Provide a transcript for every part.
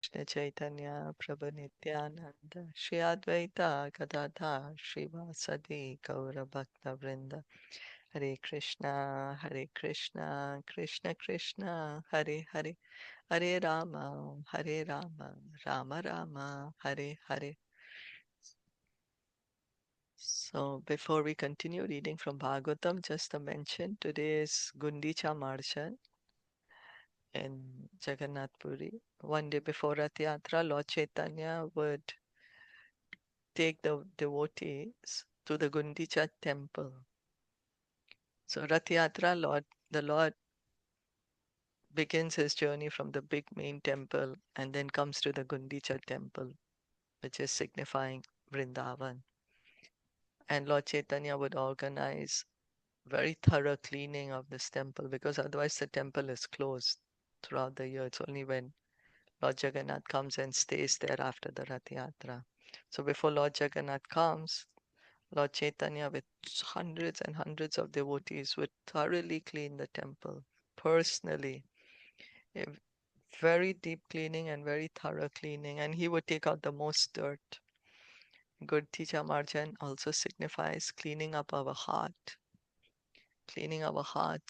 Krishna Chaitanya Prabhu Nityananda Shri Advaita Gadadhar Srivasadi Gaura Bhakta Vrinda Hare Krishna Krishna Krishna Hare Hare Hare Rama Rama Rama Hare Hare. So before we continue reading from Bhagavatam, just a mention, today is Gundicha Marshan in Jagannath Puri. One day before Rath Yatra, Lord Chaitanya would take the devotees to the Gundicha temple. So Rath Yatra, the Lord begins his journey from the big main temple and then comes to the Gundicha temple, which is signifying Vrindavan. And Lord Chaitanya would organize very thorough cleaning of this temple because otherwise the temple is closed throughout the year. It's only when Lord Jagannath comes and stays there after the Rath Yatra. So before Lord Jagannath comes, Lord Chaitanya with hundreds and hundreds of devotees would thoroughly clean the temple personally. A very deep cleaning and very thorough cleaning, and he would take out the most dirt. Good Teacher Marjan also signifies cleaning up our heart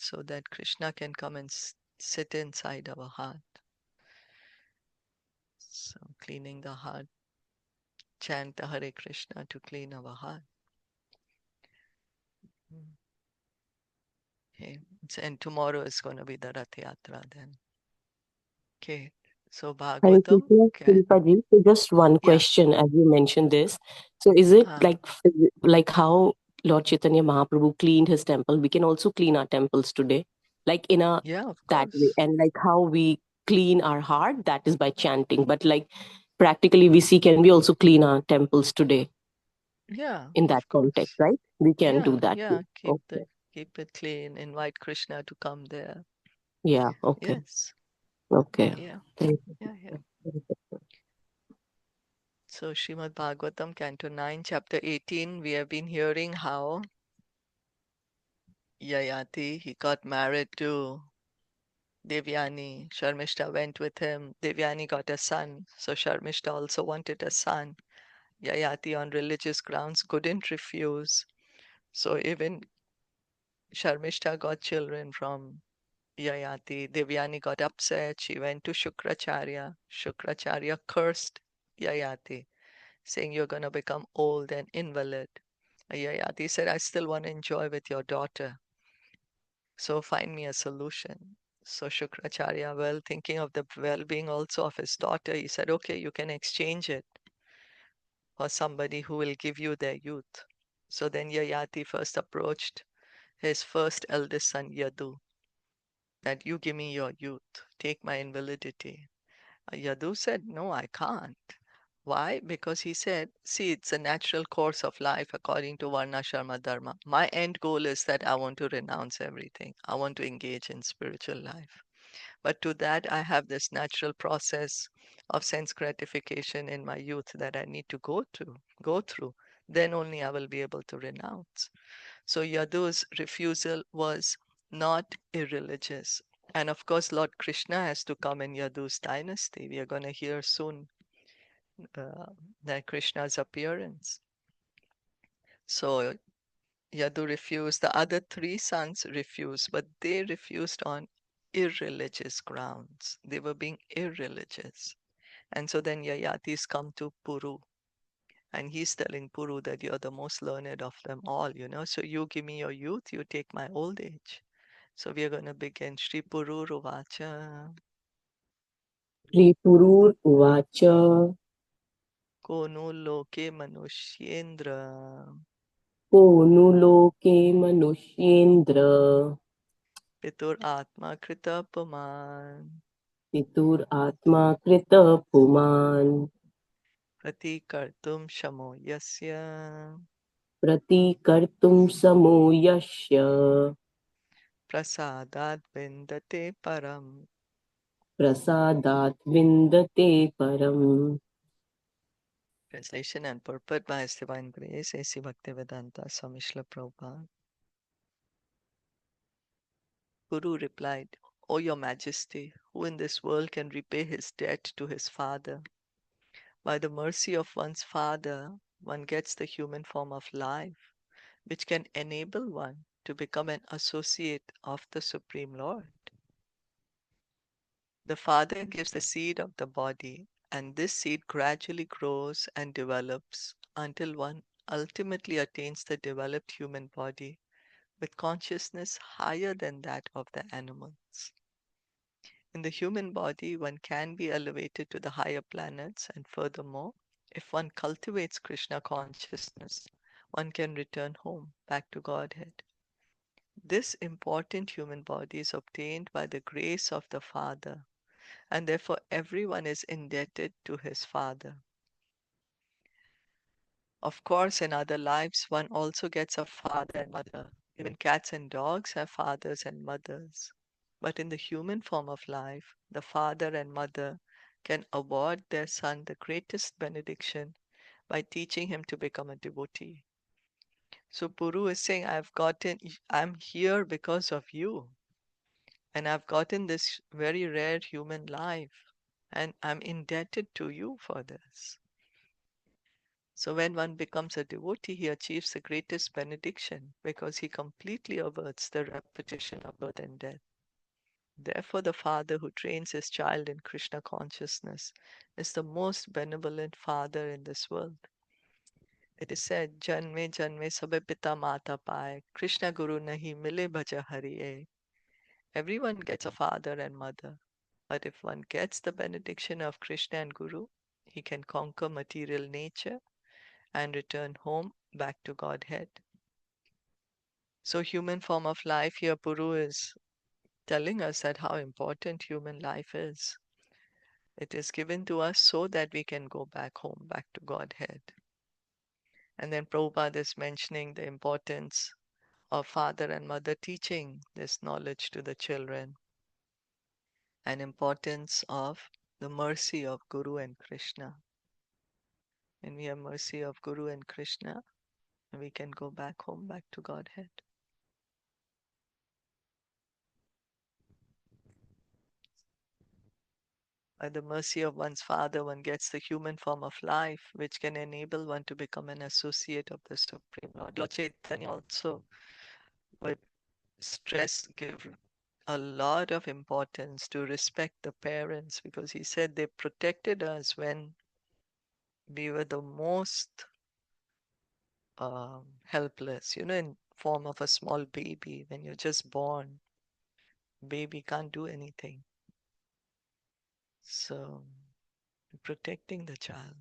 so that Krishna can come and sit inside our heart. So cleaning the heart, chant the Hare Krishna to clean our heart. Okay. And tomorrow is going to be the Rath Yatra then. Okay. So Hare Bhagavatam, Krishna, okay. Shilpa-ji. So just one Yeah. question as you mentioned this. So is it Uh, like how Lord Chaitanya Mahaprabhu cleaned his temple? We can also clean our temples today, like in a yeah, of that way. course. And like how we clean our heart, that is by chanting. But like practically we see, can we also clean our temples today Yeah, in that of context, course. right? We can do Yeah, that yeah. too. Okay. Keep it clean. Invite Krishna to come there. Yeah. Okay. Yes. Okay. Yeah. Thank Yeah, yeah. you. So Srimad Bhagavatam, Canto 9, Chapter 18, we have been hearing how Yayāti, he got married to Devyani. Sharmishta went with him. Devyani got a son. So Sharmishta also wanted a son. Yayāti, on religious grounds, couldn't refuse. So even Sharmishta got children from Yayāti. Devyani got upset. She went to Shukracharya. Shukracharya cursed Yayāti, saying, "You're going to become old and invalid." Yayāti said, "I still want to enjoy with your daughter. So find me a solution." So Shukracharya, well, thinking of the well being also of his daughter, he said, "Okay, you can exchange it for somebody who will give you their youth." So then Yayati first approached his first eldest son, Yadu, that you give me your youth, take my invalidity. Yadu said, "No, I can't." Why? Because he said, "See, it's a natural course of life according to Varna Sharma Dharma. My end goal is that I want to renounce everything. I want to engage in spiritual life. But to that, I have this natural process of sense gratification in my youth that I need to go through. Then only I will be able to renounce." So Yadu's refusal was not irreligious. And of course, Lord Krishna has to come in Yadu's dynasty. We are going to hear soon uh, that Krishna's appearance. So Yadu refused. The other three sons refused, but they refused on irreligious grounds. They were being irreligious. And so then Yayatis come to Puru, and he's telling Puru that you're the most learned of them all, so you give me your youth, you take my old age. So we are going to begin. Shri Puru Vacha Tripurur Uvacha Konu Loke Manushyendra को नु लोके मनुष्येन्द्र Pitur Atma Kritapaman पितुर आत्मा कृत पुमान् Pratikartum Shamo Yasya प्रतिकर्तुं समो यस्य Prasadat Vindate Param. प्रसादात् विन्दते परम्. Translation and purport by His Divine Grace A.C. Bhaktivedanta Swami Srila Prabhupada. Guru replied, O your majesty, who in this world can repay his debt to his father? By the mercy of one's father, one gets the human form of life, which can enable one to become an associate of the Supreme Lord. The father gives the seed of the body, and this seed gradually grows and develops until one ultimately attains the developed human body with consciousness higher than that of the animals. In the human body, one can be elevated to the higher planets, and furthermore, if one cultivates Krishna consciousness, one can return home, back to Godhead. This important human body is obtained by the grace of the Father, and therefore everyone is indebted to his Father. Of course, in other lives, one also gets a father and mother. Even cats and dogs have fathers and mothers. But in the human form of life, the father and mother can award their son the greatest benediction by teaching him to become a devotee. So Puru is saying, I'm here because of you, and I've gotten this very rare human life, and I'm indebted to you for this. So when one becomes a devotee, he achieves the greatest benediction because he completely averts the repetition of birth and death. Therefore, the father who trains his child in Krishna consciousness is the most benevolent father in this world. It is said, Janme Janme Sabe Pita Mata Pai, Krishna Guru Nahi Mile Bhaja Hariye. Everyone gets a father and mother, but if one gets the benediction of Krishna and Guru, he can conquer material nature and return home back to Godhead. So human form of life here, Puru is telling us that how important human life is. It is given to us so that we can go back home, back to Godhead. And then Prabhupada is mentioning the importance of father and mother teaching this knowledge to the children, and importance of the mercy of Guru and Krishna. When we have mercy of Guru and Krishna, we can go back home, back to Godhead. By the mercy of one's father, one gets the human form of life, which can enable one to become an associate of the Supreme Lord. Lord Chaitanya also would give a lot of importance to respect the parents, because he said they protected us when we were the most helpless, in form of a small baby. When you're just born, baby can't do anything. So protecting the child.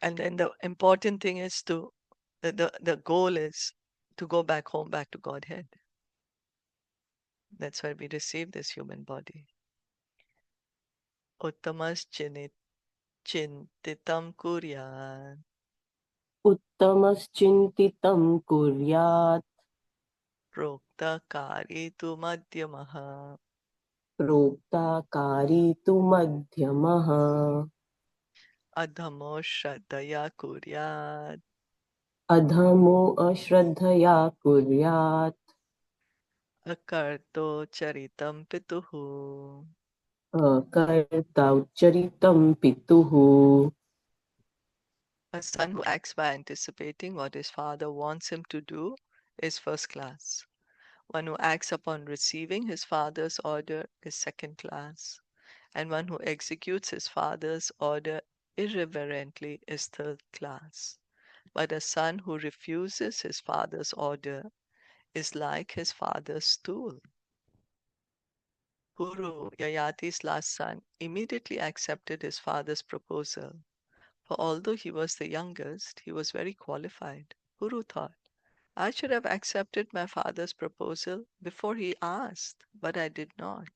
And then the important thing is the goal is to go back home, back to Godhead. That's why we receive this human body. Uttamas chintitam kuryat उत्तमश्चिन्तितं कुर्यात् prokta kari tu madhyamaha प्रोक्ताकारी तु मध्यमः adhamo shraddhaya kuryat अधमो अश्रद्धया कुर्यात् akarto charitam pituhu. अकर्तौच्चरितं पितुः. A son who acts by anticipating what his father wants him to do is first class. One who acts upon receiving his father's order is second class. And one who executes his father's order irreverently is third class. But a son who refuses his father's order is like his father's stool. Puru, Yayāti's last son, immediately accepted his father's proposal. For although he was the youngest, he was very qualified. Puru thought, I should have accepted my father's proposal before he asked, but I did not.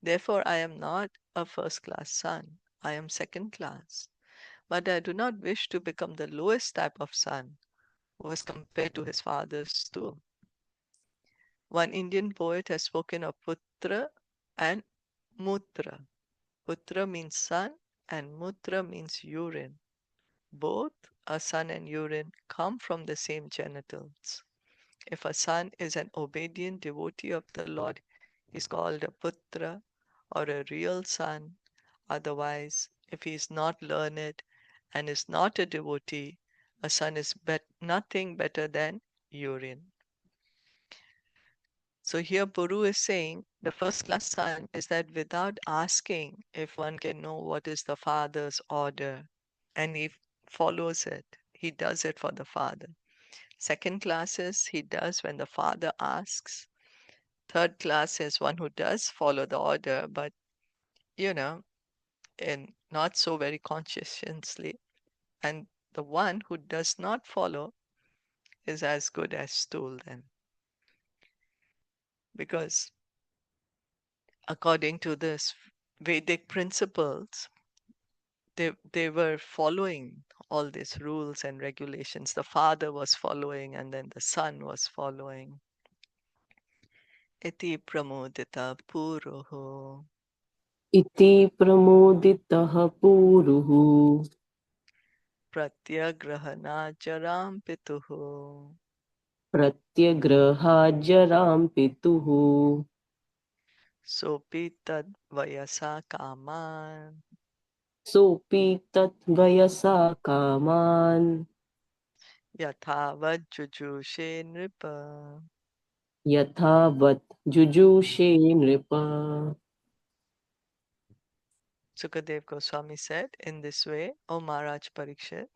Therefore, I am not a first class son. I am second class. But I do not wish to become the lowest type of son who is compared to his father's stool. One Indian poet has spoken of Putra and Mutra. Putra means son and Mutra means urine. Both a son and urine come from the same genitals. If a son is an obedient devotee of the Lord, He's called a putra or a real son. Otherwise, if he is not learned and is not a devotee, a son is nothing better than urine. So here Puru is saying the first class son is that without asking if one can know what is the father's order, and he follows it, he does it for the father. Second class is he does when the father asks. Third class is one who does follow the order, but you know, in not so very conscientiously. And the one who does not follow is as good as stool then. Because according to this Vedic principles, they were following all these rules and regulations. The father was following, and then the son was following. Iti pramodita puruhu इति प्रमोदितः पुरुः pratyagrahanacharam pituhu प्रत्यग्रहाजरां पितुः sopi tad vayasa kaman सोऽपि तद्वयसा कामान् yatavad jujushe nripa. यथावत् जुजूषे नृप. Sukadev Goswami said in this way, O Maharaj Parikshit,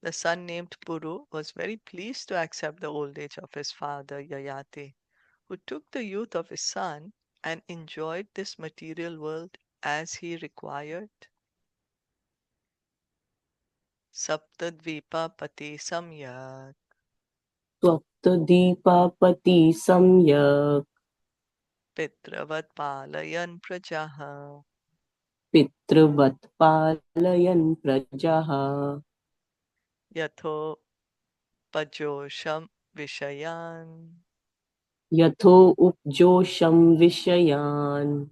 the son named Puru was very pleased to accept the old age of his father Yayāti, who took the youth of his son and enjoyed this material world as he required. Saptadvipa pati samyak त्वत्तदीपापति सम्यक् pitravat palayan prajaha पितृवत् पालयन् प्रजाः yatho pajosham vishayan यथोपजोषं विषयान्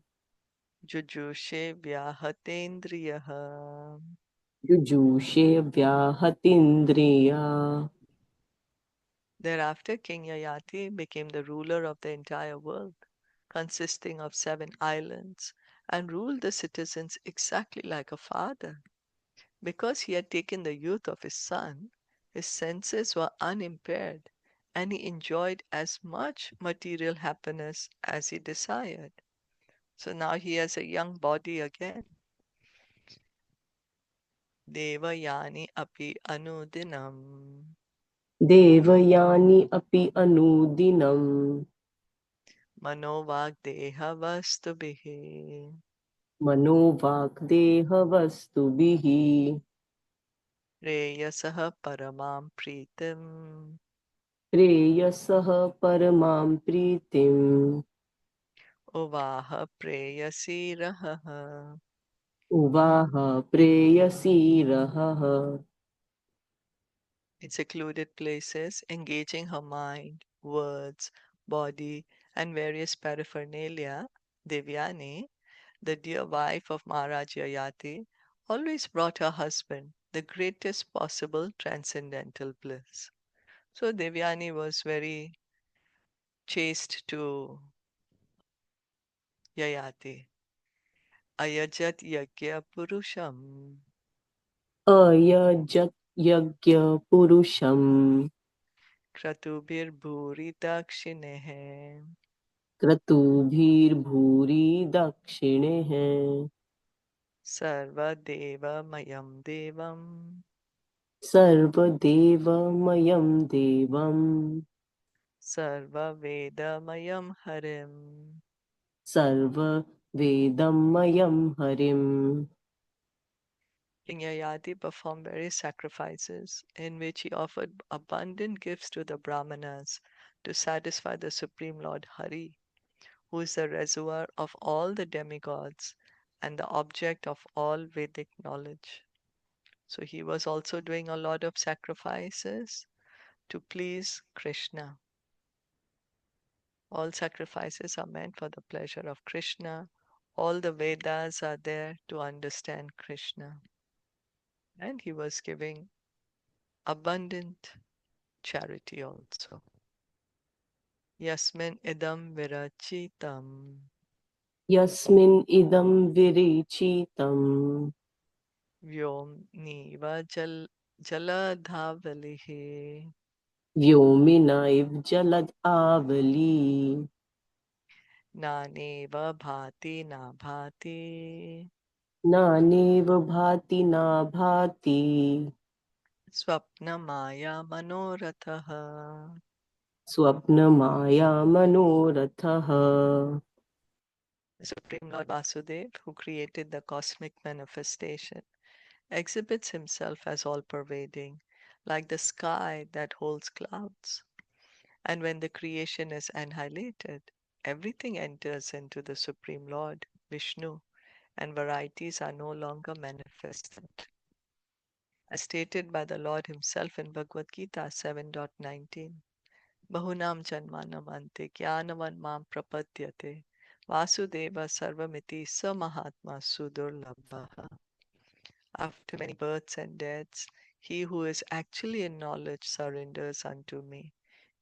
jujushe vyahatendriyaha. जुजूषे व्याहतीन्द्रिया. Thereafter, King Yayati became the ruler of the entire world, consisting of 7 islands, and ruled the citizens exactly like a father. Because he had taken the youth of his son, his senses were unimpaired, and he enjoyed as much material happiness as he desired. So now he has a young body again. Devayani api anudinam Devyani अपि अनुदिनं manovagdeha मनोवाक्देहवस्तुभिः Reyasah paramam pritam प्रेयसः परमां प्रीतिम् uvaha preyasi raha. उवाह प्रेयसीरहः. In secluded places, engaging her mind, words, body, and various paraphernalia, Devyani, the dear wife of Maharaj Yayati, always brought her husband the greatest possible transcendental bliss. So Devyani was very chaste to Yayati. Ayajat yagya purusham अयजत् यज्ञपुरुषम् kratubir bhuri dakshinehe क्रतुभिर्भूरि दक्षिणः sarva deva mayam devam सर्वदेवमयं देवम् sarva veda mayam harim. सर्ववेदमयं हरिम्. King Yayati performed various sacrifices in which he offered abundant gifts to the Brahmanas to satisfy the Supreme Lord Hari, who is the reservoir of all the demigods and the object of all Vedic knowledge. So he was also doing a lot of sacrifices to please Krishna. All sacrifices are meant for the pleasure of Krishna. All the Vedas are there to understand Krishna. And he was giving abundant charity also. Yasmin idam virachitam Yasmin idam virichitam. Vyomniva jaladhavalihi. Vyomina iv jalad avali. Naneva bhati na bhati. Naneva bhati na bhati. Swapna maya manoratha. Swapna maya manoratha. The Supreme Lord Vasudev, who created the cosmic manifestation, exhibits himself as all-pervading, like the sky that holds clouds. And when the creation is annihilated, everything enters into the Supreme Lord, Vishnu, and varieties are no longer manifested. As stated by the Lord himself in Bhagavad Gita 7.19, Bahunam Janmanam Ante Jnanavan Mam Prapadyate Vasudeva Sarvamiti Samahatma Sudurlabha. After many births and deaths, he who is actually in knowledge surrenders unto me,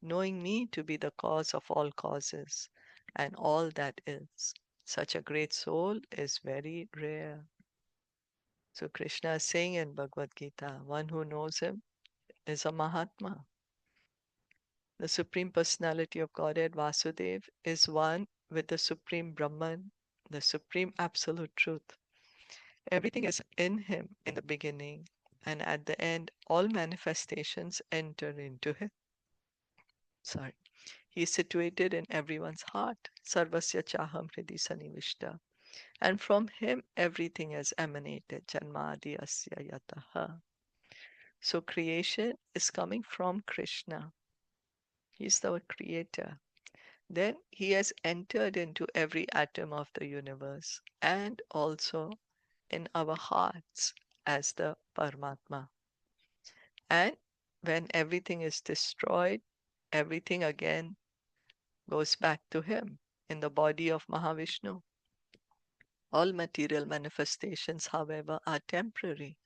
knowing me to be the cause of all causes and all that is. Such a great soul is very rare. So Krishna is saying in Bhagavad Gita, one who knows him is a Mahatma. The Supreme Personality of Godhead Vasudev is one with the Supreme Brahman, the Supreme Absolute Truth. Everything is in him in the beginning, and at the end, all manifestations enter into him. Sorry. He is situated in everyone's heart. Sarvasya chaham hridi sanivishta. And from him, everything has emanated. Janmadi asya yataha. So creation is coming from Krishna. He is the creator. Then he has entered into every atom of the universe and also in our hearts as the Paramatma. And when everything is destroyed, everything again goes back to him in the body of Mahavishnu. All material manifestations, however, are temporary.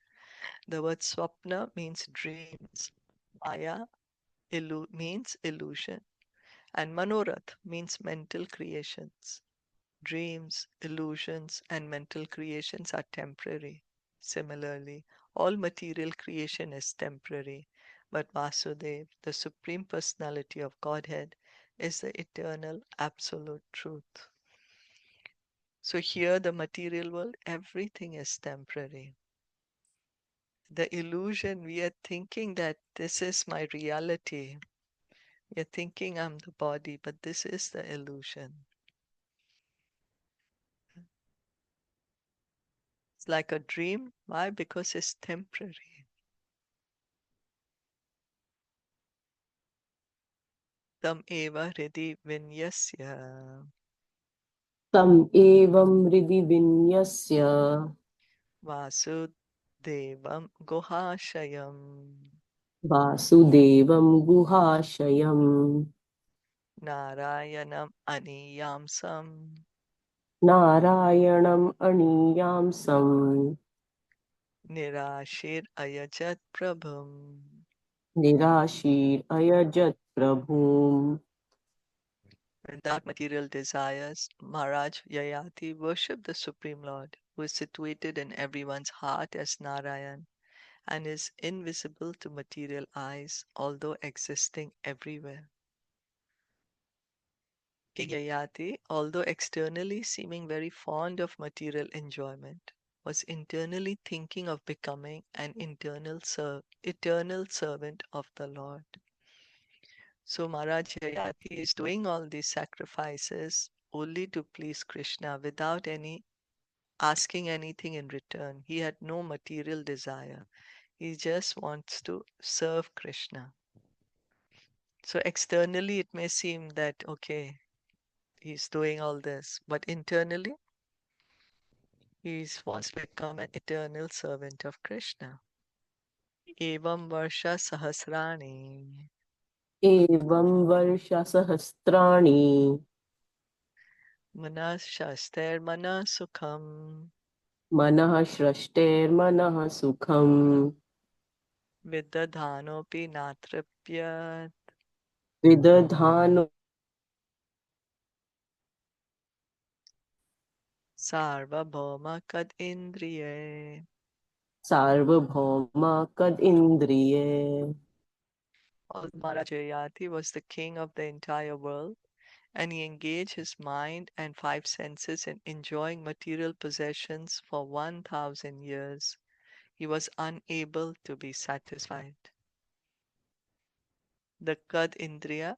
The word swapna means dreams, maya means illusion, and manorath means mental creations. Dreams, illusions, and mental creations are temporary. Similarly, all material creation is temporary, but Vasudev, the Supreme Personality of Godhead, is the eternal absolute truth. So here, the material world, everything is temporary. The illusion, we are thinking that this is my reality. We are thinking I'm the body, but this is the illusion. It's like a dream. Why? Because it's temporary. Tam eva hridi vinyasya Tam evam ridi vinyasya. vasudevam guhashayam Vasudevam guhashayam. narayanam aniyamsam Narayanam aniyamsam. nirashir ayajat prabhum. Nirashir ayajat prabhum. Without material desires, Maharaj Yayāti worshipped the Supreme Lord, who is situated in everyone's heart as Narayan and is invisible to material eyes, although existing everywhere. King Yayati, although externally seeming very fond of material enjoyment, was internally thinking of becoming an eternal servant of the Lord. So Maharaj Yayati is doing all these sacrifices only to please Krishna without any asking anything in return. He had no material desire. He just wants to serve Krishna. So externally it may seem that okay, he's doing all this, but internally he wants to become an eternal servant of Krishna. Evam Varsha Sahasrani Evam varsha sahasrani. Manas Shaster Mana Sukham Manah shrashter manah sukham. Vidadhanopi Natrapyat. Vidadhano Sarvabhauma kad indriye. Sarvabhauma kad indriye. Maharaj Yayāti was the king of the entire world, and he engaged his mind and five senses in enjoying material possessions for 1,000 years. He was unable to be satisfied. The Kad Indriya,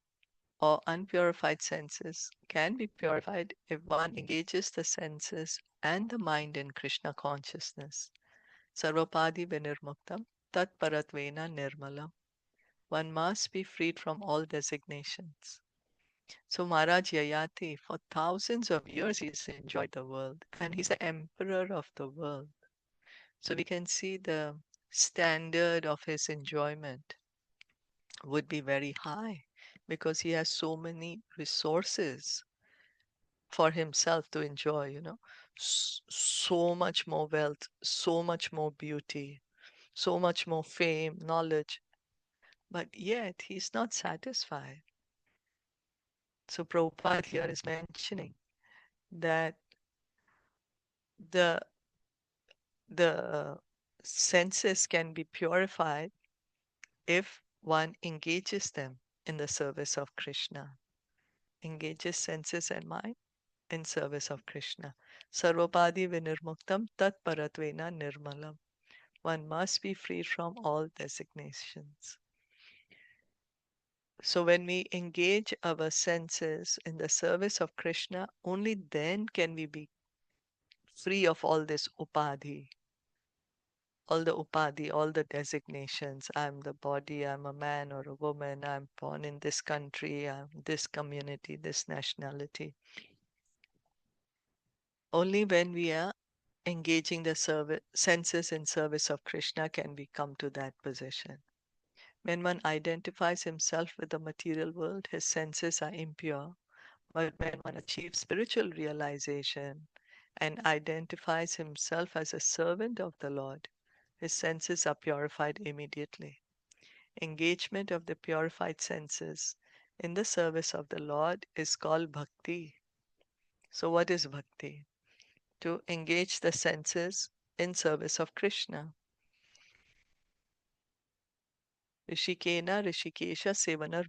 or unpurified senses, can be purified if one engages the senses and the mind in Krishna consciousness. Sarvapadi vinirmuktam tat paratvena nirmalam. One must be freed from all designations. So Maharaj Yayati, for thousands of years, he's enjoyed the world, and he's the emperor of the world. So we can see the standard of his enjoyment would be very high because he has so many resources for himself to enjoy, so much more wealth, so much more beauty, so much more fame, knowledge, but yet he's not satisfied. So Prabhupada here is mentioning that the the senses can be purified if one engages them in the service of Krishna, engages senses and mind in service of Krishna. Sarvapadi vinirmuktam tat paratvena nirmalam. One must be freed from all designations. So when we engage our senses in the service of Krishna, only then can we be free of all this upadhi, all the designations. I'm the body, I'm a man or a woman, I'm born in this country, I'm this community, this nationality. Only when we are engaging the senses in service of Krishna can we come to that position. When one identifies himself with the material world, his senses are impure. But when one achieves spiritual realization and identifies himself as a servant of the Lord, his senses are purified immediately. Engagement of the purified senses in the service of the Lord is called bhakti. So, what is bhakti? To engage the senses in service of Krishna. Rishikena Rishikesha Sevanam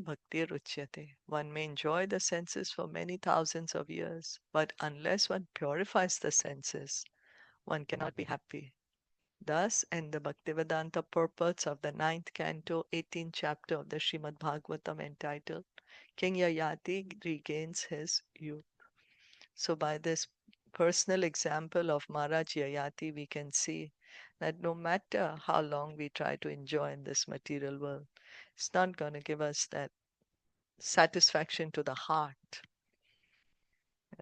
Bhaktir Uchyate. One may enjoy the senses for many thousands of years, but unless one purifies the senses, one cannot be happy. Thus, in the Bhaktivedanta purports of the 9th canto, 18th chapter of the Srimad Bhagavatam entitled, King Yayāti regains his youth. So by this personal example of Maharaj Yayāti, we can see that no matter how long we try to enjoy in this material world, it's not going to give us that satisfaction to the heart.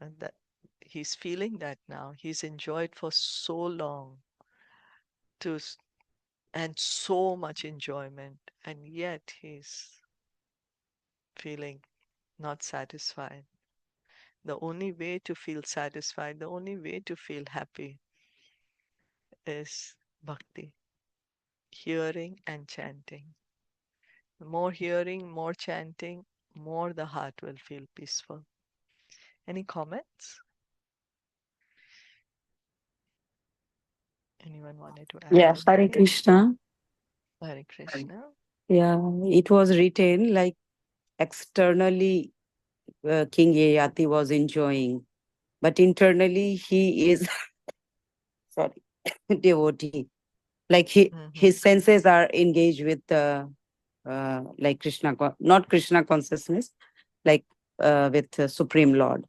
And that he's feeling that now. He's enjoyed for so long to and so much enjoyment, and yet he's feeling not satisfied. The only way to feel satisfied, the only way to feel happy is bhakti, hearing and chanting. The more hearing, more chanting, more the heart will feel peaceful. Any comments? Anyone wanted to add Yeah, Hare anything? Krishna. Hare Krishna. Yeah, it was written like externally King Yayati was enjoying, but internally he is sorry devotee. Like Mm-hmm. his senses are engaged with like Krishna, not Krishna consciousness, like with Supreme Lord.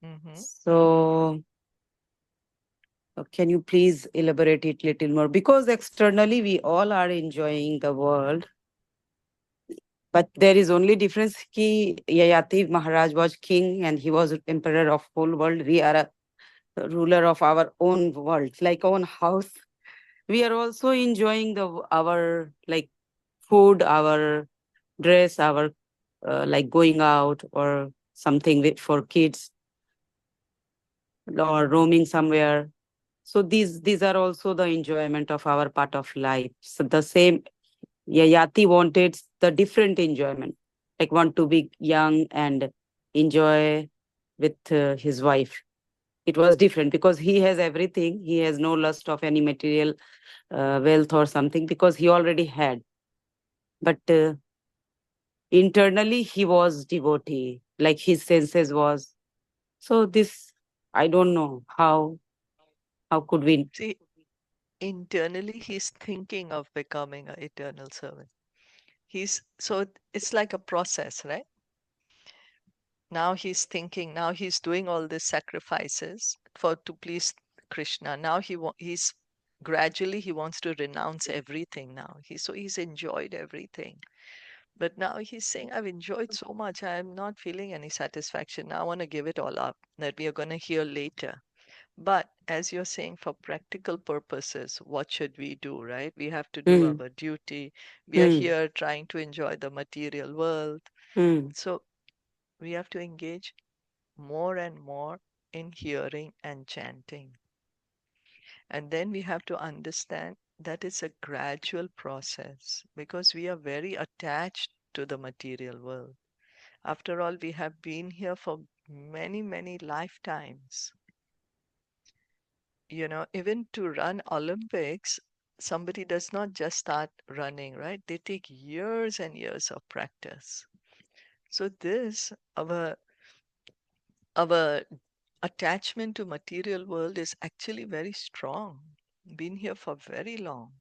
Mm-hmm. So can you please elaborate it little more? Because externally we all are enjoying the world, but there is only difference ki Yayati Maharaj was king and he was emperor of whole world. We are a ruler of our own world, like own house. We are also enjoying our like food, our dress, our like going out or something for kids or roaming somewhere. So these are also the enjoyment of our part of life. So the same Yayati wanted the different enjoyment, like want to be young and enjoy with his wife. It was different because he has everything. He has no lust of any material wealth or something because he already had. But internally, he was devotee, like his senses was. So this, I don't know how could we. See, internally, he's thinking of becoming an eternal servant. It's like a process, right? Now he's thinking, now he's doing all these sacrifices to please Krishna. Now he's gradually he wants to renounce everything now. He's enjoyed everything. But now he's saying, I've enjoyed so much, I'm not feeling any satisfaction. Now I want to give it all up. That we are going to hear later. But as you're saying, for practical purposes, what should we do, right? We have to do Hmm, our duty. We are hmm, here trying to enjoy the material world. hmm. So we have to engage more and more in hearing and chanting. And then we have to understand that it's a gradual process because we are very attached to the material world. After all, we have been here for many, many lifetimes. Even to run Olympics, somebody does not just start running, right? They take years and years of practice. So our attachment to material world is actually very strong. Been here for very long.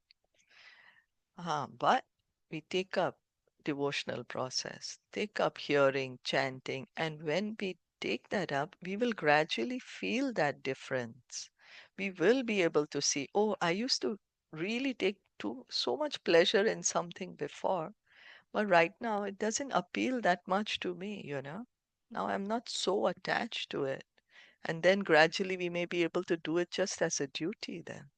But we take up devotional process, take up hearing, chanting, and when we take that up, we will gradually feel that difference. We will be able to see, oh, I used to really take so much pleasure in something before, but right now it doesn't appeal that much to me. Now I'm not so attached to it. And then gradually we may be able to do it just as a duty then.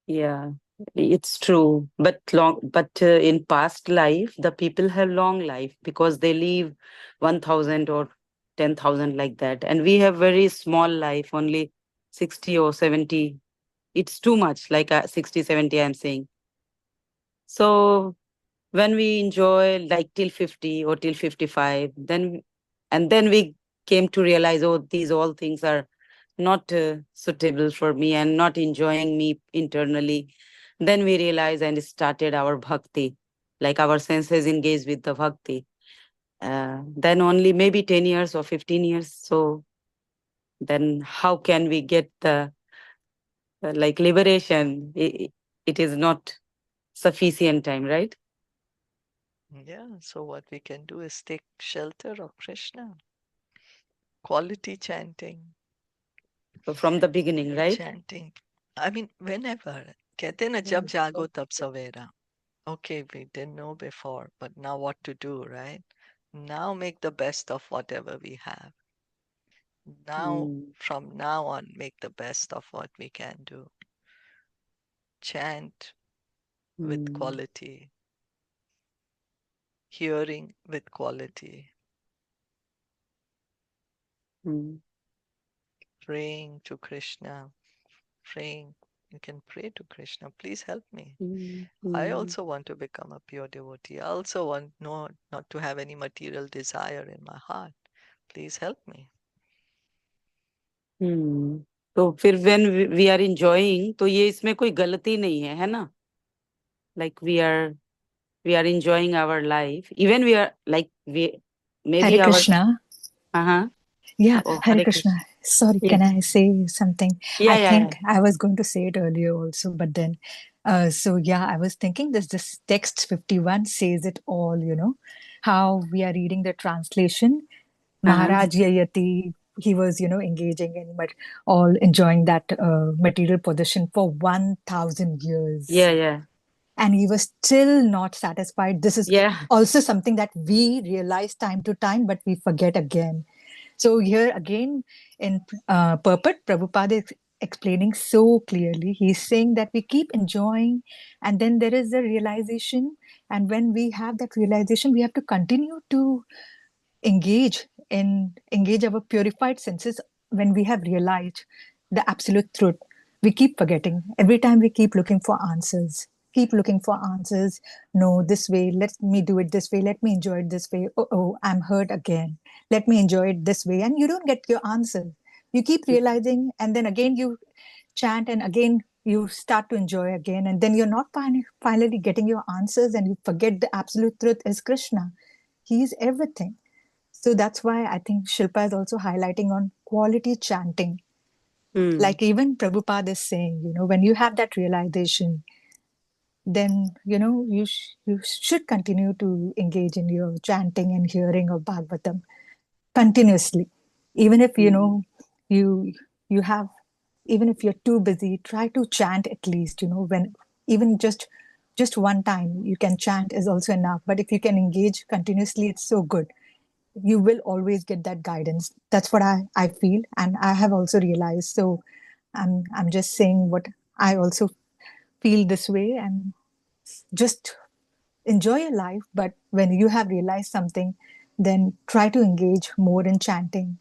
Yeah, it's true. But in past life, the people have long life because they live 1,000 or 10,000 like that, and we have very small life, only 60 or 70. It's too much, like 60, 70. I'm saying. So when we enjoy like till 50 or till 55, then we came to realize, oh, these all things are not suitable for me and not enjoying me internally. Then we realized and started our bhakti, like our senses engaged with the bhakti. Then only maybe 10 years or 15 years. So then how can we get the like liberation? It is not sufficient time, right? Yeah, so what we can do is take shelter of Krishna. Quality chanting, So from the beginning, right? chanting. I mean, whenever. कहते हैं ना जब जागो तब सवेरा. Okay, we didn't know before, but now what to do, right? Now make the best of whatever we have. Now, Mm, from now on, make the best of what we can do. Chant with mm, quality, hearing with quality, mm, praying to Krishna, praying. You can pray to Krishna. Please help me. mm, I mm, also want to become a pure devotee. I also want not to have any material desire in my heart. Please help me. mm. तो फिर when we are enjoying, तो ये इसमें कोई गलती नहीं है ना? Like we are enjoying our life. Even we are like we Hare maybe our Krishna. uh-huh. Yeah, Oh, Hare Hare Krishna. Krishna. Sorry, can Yes. I say something? Yeah, I yeah, yeah. think I was going to say it earlier also, but then, so yeah, I was thinking this text 51 says it all, how we are reading the translation. Uh-huh. Maharaj Yayāti, he was, engaging in, but all enjoying that material possession for 1,000 years. Yeah, yeah. And he was still not satisfied. This is Yeah. also something that we realize time to time, but we forget again. So here again in Purport, Prabhupada is explaining so clearly. He's saying that we keep enjoying, and then there is a realization. And when we have that realization, we have to continue to engage our purified senses when we have realized the absolute truth. We keep forgetting. Every time we keep looking for answers. keep looking for answers. No, this way, let me do it this way, let me enjoy it this way. Oh, I'm hurt again, let me enjoy it this way. And you don't get your answer. You keep realizing, and then again you chant, and again you start to enjoy again, and then you're not finally getting your answers, and you forget the absolute truth is Krishna. He is everything. So that's why I think Shilpa is also highlighting on quality chanting. Like even Prabhupada is saying, when you have that realization, then, you should continue to engage in your chanting and hearing of Bhagavatam continuously. Even if, you you have, even if you're too busy, try to chant at least, when even just one time you can chant is also enough. But if you can engage continuously, it's so good. You will always get that guidance. That's what I feel, and I have also realized. So I'm just saying what I also feel this way, and just enjoy your life. But when you have realized something, then try to engage more in chanting.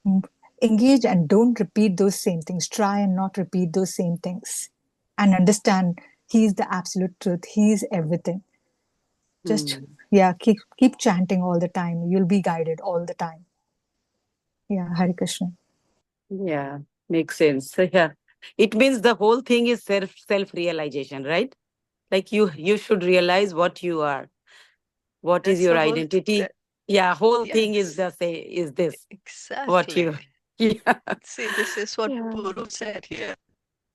Mm, Engage and don't repeat those same things. Try and not repeat those same things, and understand He's the absolute truth. He's everything. Just keep chanting all the time. You'll be guided all the time. Yeah, Hare Krishna. Yeah, makes sense. Yeah, it means the whole thing is self realization, right? Like you should realize what you are, what is That's your the whole, identity. Yeah, whole thing is yes, is this what you. exactly. Yeah, See, this is what yeah. Puru said here.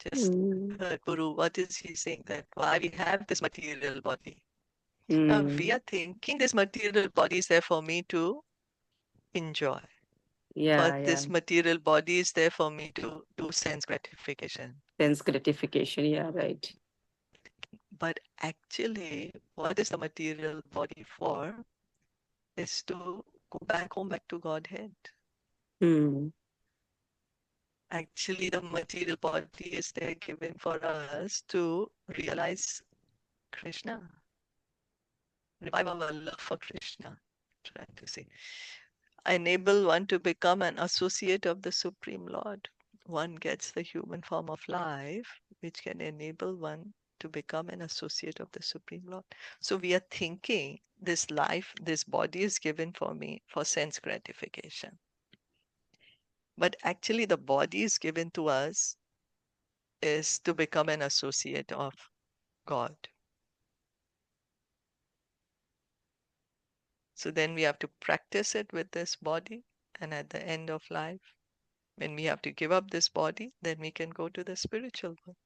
Just Mm. heard Puru, what is he saying? That why we have this material body. Now we Mm. are thinking this material body is there for me to enjoy. For Yeah, yeah. this material body is there for me to do sense gratification. Sense gratification. Yeah, right. But actually, what is the material body for? Is to go back home, back to Godhead. Mm. Actually, the material body is there given for us to realize Krishna, revive our love for Krishna. Trying to say, enable one to become an associate of the Supreme Lord. One gets the human form of life, which can enable one to become an associate of the Supreme Lord. So we are thinking this life, this body is given for me for sense gratification. But actually, the body is given to us is to become an associate of God. So then we have to practice it with this body. And at the end of life, when we have to give up this body, then we can go to the spiritual world.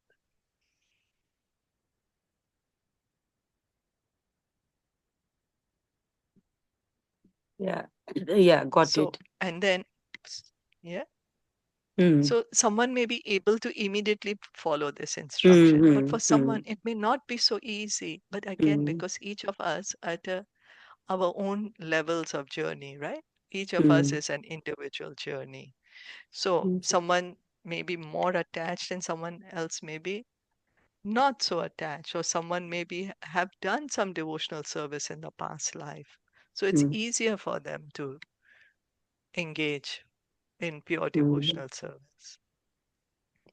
Yeah, yeah, got So, it. and then, yeah. Mm. So someone may be able to immediately follow this instruction, but Mm-hmm. for someone it may not be so easy. But again, Mm. because each of us at our own levels of journey, right? Each of us Mm. is an individual journey. So Mm. someone may be more attached and someone else may be not so attached, or someone maybe have done some devotional service in the past life. So it's Mm. easier for them to engage in pure Mm. devotional service.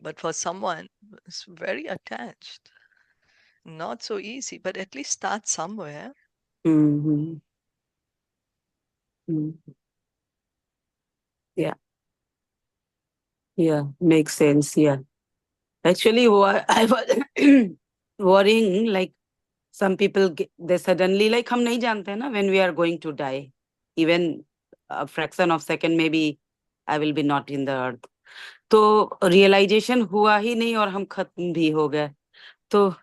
But for someone who's very attached, not so easy, but at least start somewhere. Mhm. Mm. Yeah, yeah, makes sense. Yeah. Actually, I was worrying, like some people, they suddenly, like, हम नहीं जानते ना when we are going to die. Even a fraction of second, maybe I will be not in the earth. तो realization हुआ ही नहीं और हम खत्म भी हो गए. तो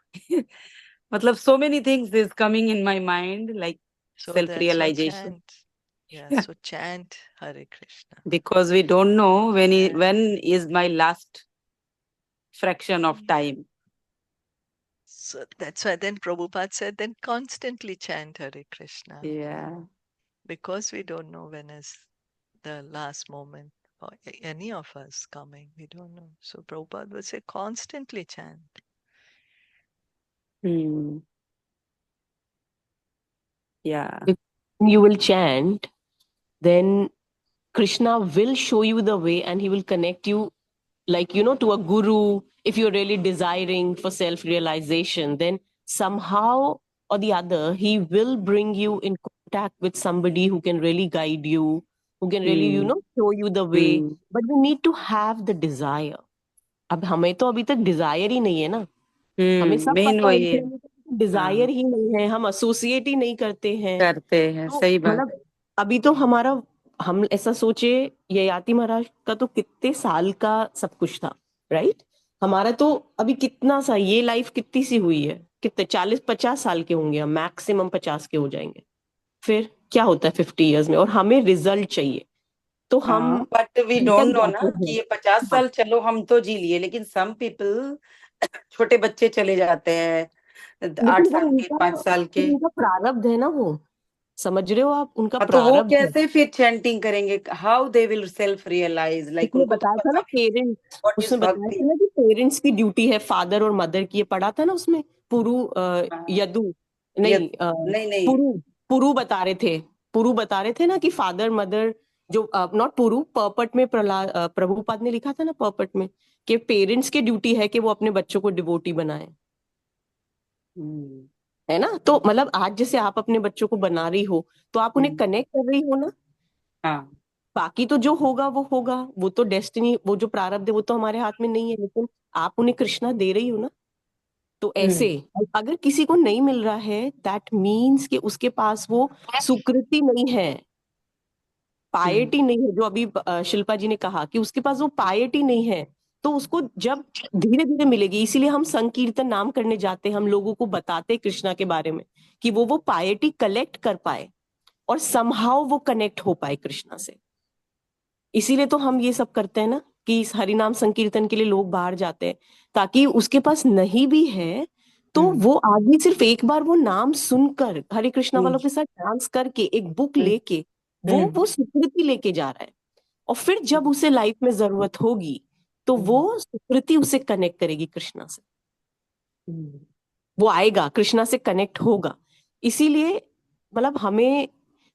मतलब so many things is coming in my mind, like So that's why self-realization. chant. Yeah, so chant Hare Krishna. Because we don't know when Yeah. when is my last fraction of time. So that's why then Prabhupada said, then constantly chant Hare Krishna. Yeah. Because we don't know when is the last moment for any of us coming. We don't know. So Prabhupada would say, constantly chant. Hmm. Yeah. If you will chant, then Krishna will show you the way and he will connect you, like, to a guru. If you're really desiring for self realization, then somehow or the other, he will bring you in contact with somebody who can really guide you, who can really, show you the way. But we need to have the desire. अब हमें तो अभी तक Dzire ही नहीं है ना. हमें सब मेन पता है, वही है. लेकिन डिजायर हाँ, ही नहीं है, हम एसोसिएट ही नहीं करते हैं. करते हैं, तो सही बात. मतलब अभी तो हमारा, हम ऐसा सोचे, ययाति महाराज का तो कितने साल का सब कुछ था, राइट. हमारा तो अभी कितना सा, ये लाइफ कितनी सी हुई है, कितने 40-50 साल के होंगे हम, मैक्सिमम 50 के हो जाएंगे. फिर क्या होता है 50 years में, और हमें रिजल्ट चाहिए, तो हम हाँ, बट वी भटक डोंट नो ना जाते कि हैं. ये 50 हाँ, साल चलो हम तो जी लिए, लेकिन सम पीपल छोटे बच्चे चले जाते हैं, लेकिन 8 वो साल के, उनका 5 साल के. उनका प्रारब्ध है ना, वो समझ रहे हो आप, उनका हाँ, तो वो प्रारब्ध है. कैसे फिर चैंटिंग करेंगे? How they will self realise? Like उसने उनको तो बताया था ना पता भी नहीं पेरेंट्स, व्हाट उसने इज बताया भक्ति. था ना कि पेरेंट्स की ड्यूटी है, फादर और मदर की. ये पढ़ा था ना उसमें, पुरु हाँ, यदु, ये नहीं नहीं नहीं. पुरु, पुरु बता रहे थे, पुरु बता रहे थे ना कि फादर मदर, जो नॉट पुरु, पर्पट में प्रभुपाद ने लिखा था ना पर्पट में, कि पेरेंट्स की ड्यूटी है कि वो अपने बच्चों को डिवोटी बनाए, हम्म, है ना. तो मतलब आज जैसे आप अपने बच्चों को बना रही हो, तो आप उन्हें हम्म, कनेक्ट कर रही हो ना. हाँ, बाकी तो जो होगा वो होगा, वो तो डेस्टिनी, वो जो प्रारब्ध है वो तो हमारे हाथ में नहीं है, लेकिन आप उन्हें कृष्णा दे रही हो ना. तो ऐसे हम्म, अगर किसी को नहीं मिल रहा है, दैट मीन्स कि उसके पास वो सुकृति नहीं है, हम्म, पायटी नहीं है. जो अभी शिल्पा जी ने कहा कि उसके पास वो पायटी नहीं है, तो उसको जब धीरे धीरे मिलेगी. इसीलिए हम संकीर्तन नाम करने जाते हैं, हम लोगों को बताते हैं कृष्णा के बारे में, कि वो पायटी कलेक्ट कर पाए और समहाउ वो कनेक्ट हो पाए कृष्णा से. इसीलिए तो हम ये सब करते हैं ना, कि इस हरिनाम संकीर्तन के लिए लोग बाहर जाते हैं, ताकि उसके पास नहीं भी है तो हम्म, वो आदमी सिर्फ एक बार वो नाम सुनकर, हरे कृष्णा हम्म, वालों के साथ डांस करके, एक बुक हम्म, लेके, हम्म, वो स्वीकृति लेके जा रहा है. और फिर जब उसे लाइफ में जरूरत होगी, तो हम्म, वो स्वीकृति उसे कनेक्ट करेगी कृष्णा से. हम्म, वो आएगा, कृष्णा से कनेक्ट होगा. इसीलिए मतलब हमें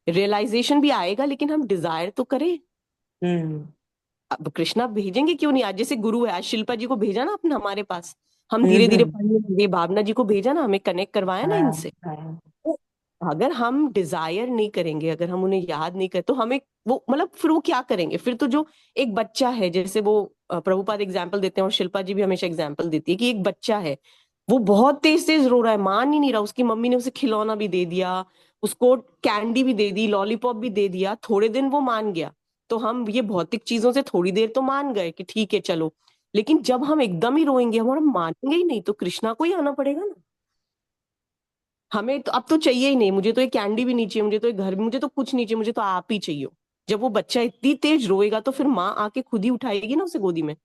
रियलाइजेशन भी आएगा, लेकिन हम डिजायर तो करें. हम्म, अब कृष्णा भेजेंगे क्यों नहीं. आज जैसे गुरु है, आज शिल्पा जी को भेजा ना अपने हमारे पास, हम धीरे धीरे हम्म, पढ़ने लगे, भावना जी को भेजा ना, हमें कनेक्ट करवाया ना हाँ, इनसे. हाँ, तो अगर हम डिजायर नहीं करेंगे, अगर हम उन्हें याद नहीं करें, तो हमें वो मतलब फिर वो क्या करेंगे. फिर तो जो एक बच्चा है, जैसे वो प्रभुपाद एग्जाम्पल देते हैं और शिल्पा जी भी हमेशा एग्जाम्पल देती है, कि एक बच्चा है, वो बहुत तेज तेज रो रहा है, मान ही नहीं रहा, उसकी मम्मी ने उसे खिलौना भी दे दिया, उसको कैंडी भी दे दी, लॉलीपॉप भी दे दिया, थोड़े दिन वो मान गया. तो हम ये भौतिक चीजों से थोड़ी देर तो मान गए कि ठीक है चलो, लेकिन जब हम एकदम ही रोएंगे, हमारा मानेंगे ही नहीं, तो कृष्णा को ही आना पड़ेगा ना. हमें तो अब तो चाहिए ही नहीं, मुझे तो एक कैंडी भी नहीं चाहिए, मुझे तो एक घर, मुझे तो कुछ नहीं चाहिए, मुझे तो आप ही चाहिए. जब वो बच्चा इतनी तेज रोएगा, तो फिर माँ आके खुद ही उठाएगी ना उसे गोदी में.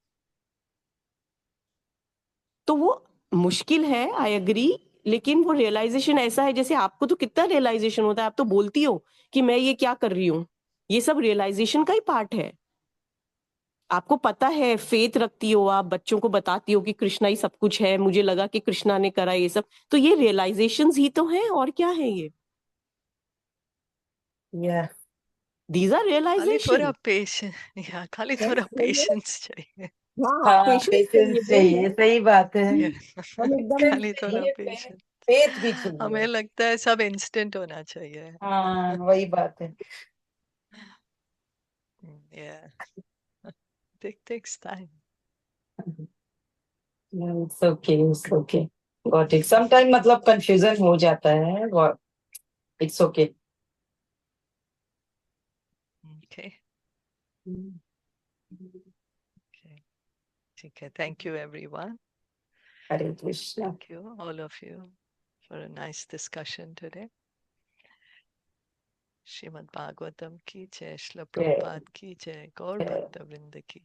तो वो मुश्किल है, आई एग्री. लेकिन वो रियलाइजेशन ऐसा है, जैसे आपको तो कितना रियलाइजेशन होता है, आप तो बोलती हो कि मैं ये क्या कर रही हूँ, ये सब रियलाइजेशन का ही पार्ट है. आपको पता है, फेथ रखती हो, आप बच्चों को बताती हो कि कृष्णा ही सब कुछ है, मुझे लगा कि कृष्णा ने करा ये सब, तो ये रियलाइजेशंस ही तो हैं, और क्या है ये. या. दीज आर खाली थोड़ा रियलाइजेशन. पेशेंस, या खाली थोड़ा पेशेंस चाहिए. हाँ, हाँ, पेशेंस चाहिए, पेशेंस वही चाहिए, है. सही बात है. Yeah. हम एकदम, पेशेंस खाली थोड़ा चाहिए, पेशेंस. फेथ भी हमें चाहिए. लगता है सब इंस्टेंट होना चाहिए. हाँ, वही बात है. Yeah, it takes time. It's okay, it's okay, got it. Sometime मतलब कंफ्यूजन हो जाता है. It's okay. Okay, okay. Okay, thank you everyone. Hare Krishna. Thank you all of you for a nice discussion today. Srimad Bhagavatam ki jai, Srila जय Prabhupada ki jai, Gaur Bhakta Vrinda ki